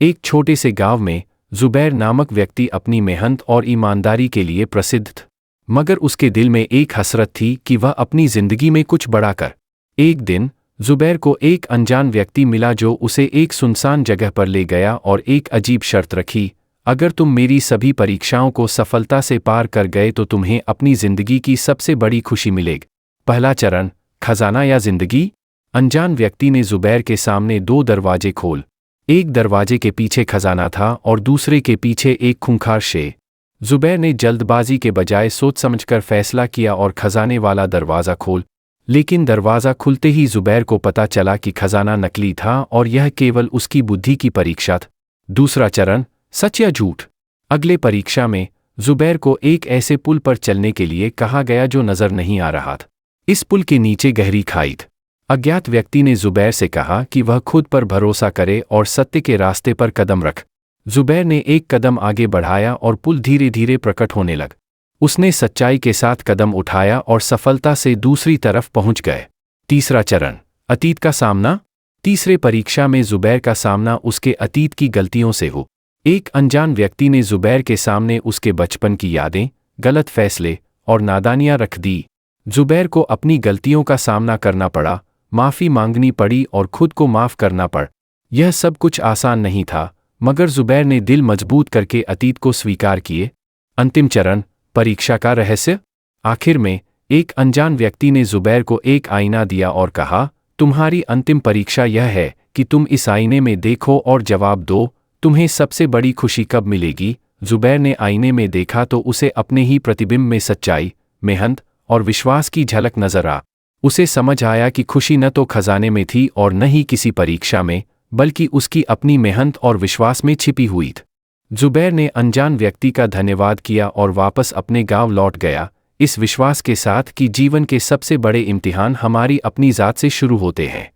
एक छोटे से गांव में जुबैर नामक व्यक्ति अपनी मेहनत और ईमानदारी के लिए प्रसिद्ध था। मगर उसके दिल में एक हसरत थी कि वह अपनी जिंदगी में कुछ बड़ा कर। एक दिन जुबैर को एक अनजान व्यक्ति मिला जो उसे एक सुनसान जगह पर ले गया और एक अजीब शर्त रखी, अगर तुम मेरी सभी परीक्षाओं को सफलता से पार कर गए तो तुम्हें अपनी जिंदगी की सबसे बड़ी खुशी मिलेगी। पहला चरण, खजाना या जिंदगी। अनजान व्यक्ति ने जुबैर के सामने दो दरवाजे खोल। एक दरवाजे के पीछे खजाना था और दूसरे के पीछे एक खूंखार शेर। जुबैर ने जल्दबाजी के बजाय सोच समझकर फैसला किया और खजाने वाला दरवाज़ा खोल। लेकिन दरवाज़ा खुलते ही जुबैर को पता चला कि खजाना नकली था और यह केवल उसकी बुद्धि की परीक्षा थी। दूसरा चरण, सच या झूठ। अगले परीक्षा में जुबैर को एक ऐसे पुल पर चलने के लिए कहा गया जो नजर नहीं आ रहा था। इस पुल के नीचे गहरी खाई थी। अज्ञात व्यक्ति ने जुबैर से कहा कि वह खुद पर भरोसा करे और सत्य के रास्ते पर कदम रख। जुबैर ने एक कदम आगे बढ़ाया और पुल धीरे धीरे प्रकट होने लगा। उसने सच्चाई के साथ कदम उठाया और सफलता से दूसरी तरफ पहुंच गए। तीसरा चरण, अतीत का सामना। तीसरे परीक्षा में जुबैर का सामना उसके अतीत की गलतियों से हो। एक अनजान व्यक्ति ने जुबैर के सामने उसके बचपन की यादें, गलत फैसले और नादानियां रख दी। जुबैर को अपनी गलतियों का सामना करना पड़ा, माफ़ी मांगनी पड़ी और खुद को माफ़ करना पड़ा। यह सब कुछ आसान नहीं था, मगर जुबैर ने दिल मजबूत करके अतीत को स्वीकार किए। अंतिम चरण, परीक्षा का रहस्य। आखिर में एक अनजान व्यक्ति ने जुबैर को एक आईना दिया और कहा, तुम्हारी अंतिम परीक्षा यह है कि तुम इस आईने में देखो और जवाब दो, तुम्हें सबसे बड़ी खुशी कब मिलेगी। जुबैर ने आईने में देखा तो उसे अपने ही प्रतिबिंब में सच्चाई, मेहनत और विश्वास की झलक नजर आ। उसे समझ आया कि खुशी न तो खजाने में थी और न ही किसी परीक्षा में, बल्कि उसकी अपनी मेहनत और विश्वास में छिपी हुई थी। जुबैर ने अनजान व्यक्ति का धन्यवाद किया और वापस अपने गांव लौट गया, इस विश्वास के साथ कि जीवन के सबसे बड़े इम्तिहान हमारी अपनी ज़ात से शुरू होते हैं।